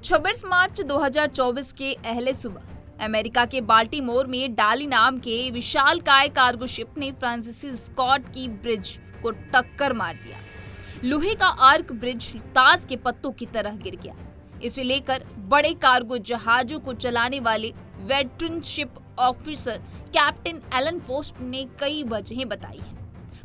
26 मार्च 2024 के अहले सुबह अमेरिका के बाल्टीमोर में डाली नाम के विशालकाय कार्गो शिप ने फ्रांसीसी स्कॉट की ब्रिज को टक्कर मार दिया। लोहे का आर्क ब्रिज ताश के पत्तों की तरह गिर गया। इसे लेकर बड़े कार्गो जहाजों को चलाने वाले veteran ship officer captain Alan Post ने कई वजहें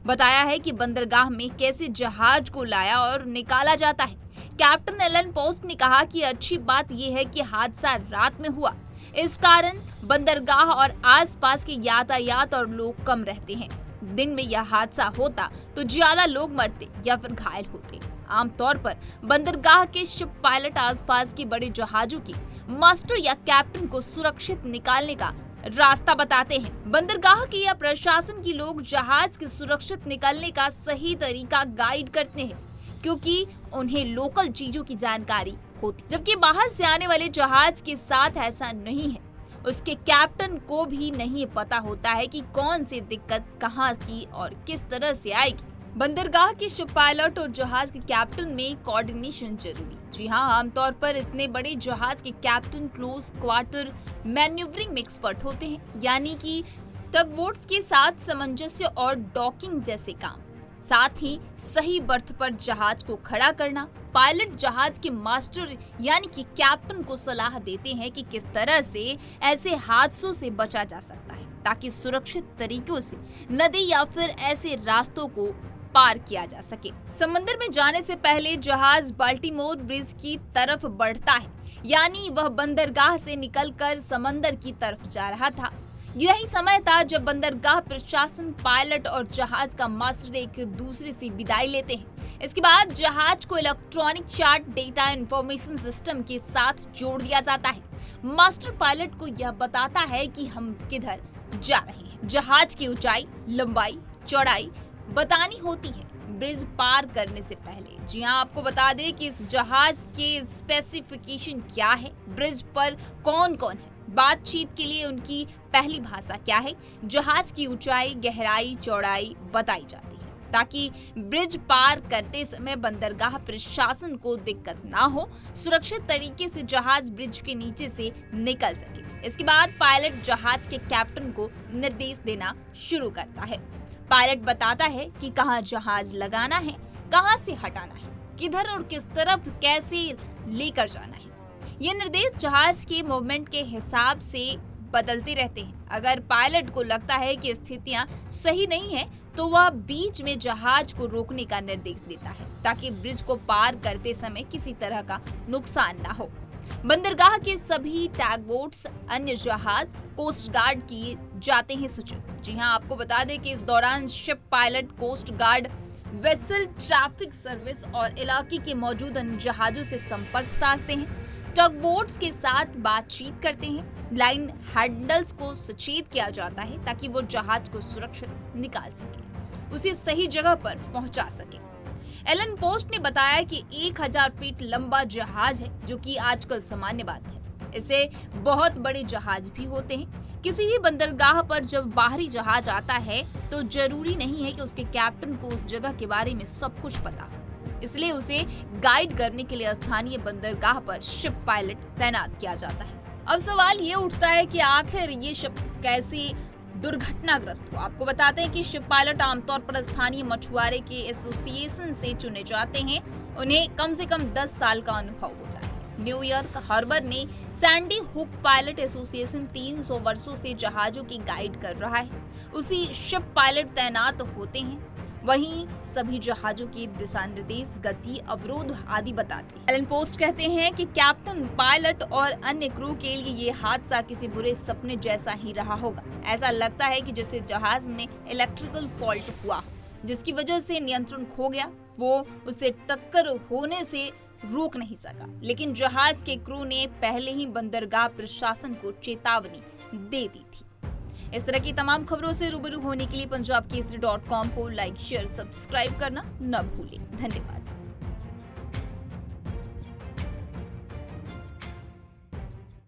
बताया है कि बंदरगाह में कैसे जहाज को लाया और निकाला जाता है। कैप्टन एलन पोस्ट ने कहा कि अच्छी बात यह है कि हादसा रात में हुआ, इस कारण बंदरगाह और आसपास के यातायात और लोग कम रहते हैं। दिन में यह हादसा होता तो ज्यादा लोग मरते या फिर घायल होते। आमतौर पर बंदरगाह के शिप पायलट आसपास के बड़े जहाजों की मास्टर या कैप्टन को सुरक्षित निकालने का रास्ता बताते हैं। बंदरगाह के या प्रशासन के लोग जहाज के सुरक्षित निकलने का सही तरीका गाइड करते हैं, क्योंकि उन्हें लोकल चीजों की जानकारी होती, जबकि बाहर से आने वाले जहाज के साथ ऐसा नहीं है। उसके कैप्टन को भी नहीं पता होता है कि कौन सी दिक्कत कहां की और किस तरह से आएगी। बंदरगाह के शिप पायलट और जहाज के कैप्टन में कोऑर्डिनेशन जरूरी। जी हाँ, आमतौर पर इतने बड़े जहाज के कैप्टन क्लोज क्वार्टर मैन्यूवरिंग में एक्सपर्ट होते हैं, यानी कि टगबोट्स के साथ सामंजस्य और डॉकिंग जैसे काम। साथ ही सही बर्थ पर जहाज को खड़ा करना। पायलट जहाज के मास्टर यानी कि कैप्टन को सलाह देते हैं कि किस तरह से ऐसे हादसों से बचा जा सकता है, ताकि सुरक्षित तरीकों से नदी या फिर ऐसे रास्तों को पार किया जा सके। समंदर में जाने से पहले जहाज बाल्टीमोर ब्रिज की तरफ बढ़ता है, यानी वह बंदरगाह से निकलकर समंदर की तरफ जा रहा था। यही समय था जब बंदरगाह प्रशासन, पायलट और जहाज का मास्टर एक दूसरे से विदाई लेते हैं। इसके बाद जहाज को electronic chart data information system के साथ जोड़ दिया जाता है। मास्टर पायलट को यह बताता है कि हम किधर जा रहे हैं। जहाज की ऊंचाई, लंबाई, चौड़ाई बतानी होती है ब्रिज पार करने से पहले। जी हाँ, आपको बता दें कि इस जहाज के स्पेसिफिकेशन क्या है, ब्रिज पर कौन कौन है, बातचीत के लिए उनकी पहली भाषा क्या है, जहाज की ऊंचाई, गहराई, चौड़ाई बताई जाती है, ताकि ब्रिज पार करते समय बंदरगाह प्रशासन को दिक्कत ना हो, सुरक्षित तरीके से जहाज ब्रिज के नीचे से निकल सके। इसके बाद पायलट जहाज के कैप्टन को निर्देश देना शुरू करता है। पायलट बताता है कि कहाँ जहाज लगाना है, कहाँ से हटाना है, किधर और किस तरफ कैसे लेकर जाना है। ये निर्देश जहाज के मूवमेंट के हिसाब से बदलते रहते हैं। अगर पायलट को लगता है कि स्थितियां सही नहीं है, तो वह बीच में जहाज को रोकने का निर्देश देता है, ताकि ब्रिज को पार करते समय किसी तरह का नुकसान ना हो। बंदरगाह के सभी टैगबोट्स, अन्य जहाज कोस्ट गार्ड किए जाते हैं सूचित। जी हाँ, आपको बता दें कि इस दौरान ship pilot, coast guard, vessel traffic service और इलाके के मौजूद अन्य जहाजों से संपर्क साधते हैं, टगबोट्स के साथ बातचीत करते हैं। लाइन हैंडल्स को सचेत किया जाता है ताकि वो जहाज को सुरक्षित निकाल सके, उसे सही जगह पर पहुंचा सके। एलन पोस्ट ने बताया कि 1000 फीट लंबा जहाज है, जो कि आजकल सामान्य बात है। इससे बहुत बड़े जहाज भी होते हैं। किसी भी बंदरगाह पर जब बाहरी जहाज आता है तो जरूरी नहीं है कि उसके कैप्टन को उस जगह के बारे में सब कुछ पता हो, इसलिए उसे गाइड करने के लिए स्थानीय बंदरगाह पर शिप पायलट तैनात किया जाता है। अब सवाल ये उठता है कि आखिर ये शिप कैसे दुर्घटनाग्रस्त हो। आपको बताते हैं कि शिप पायलट आमतौर पर स्थानीय मछुआरे के एसोसिएशन से चुने जाते हैं। उन्हें कम से कम 10 साल का अनुभव होता है। न्यूयॉर्क हार्बर ने सैंडी हुक पायलट एसोसिएशन 300 वर्षों से जहाजों की गाइड कर रहा है। उसी शिप पायलट तैनात होते हैं। वहीं सभी जहाजों के दिशा निर्देश, गति, अवरोध आदि बताते हैं। एलन पोस्ट कहते हैं कि कैप्टन, पायलट और अन्य क्रू के लिए ये हादसा किसी बुरे सपने जैसा ही रहा होगा। ऐसा लगता है कि जैसे जहाज में इलेक्ट्रिकल फॉल्ट हुआ, जिसकी वजह से नियंत्रण खो गया। वो उसे टक्कर होने से रोक नहीं सका, लेकिन जहाज के क्रू ने पहले ही बंदरगाह प्रशासन को चेतावनी दे दी थी। इस तरह की तमाम खबरों से रूबरू होने के लिए पंजाबकेसरी.com को लाइक, शेयर, सब्सक्राइब करना न भूलें। धन्यवाद।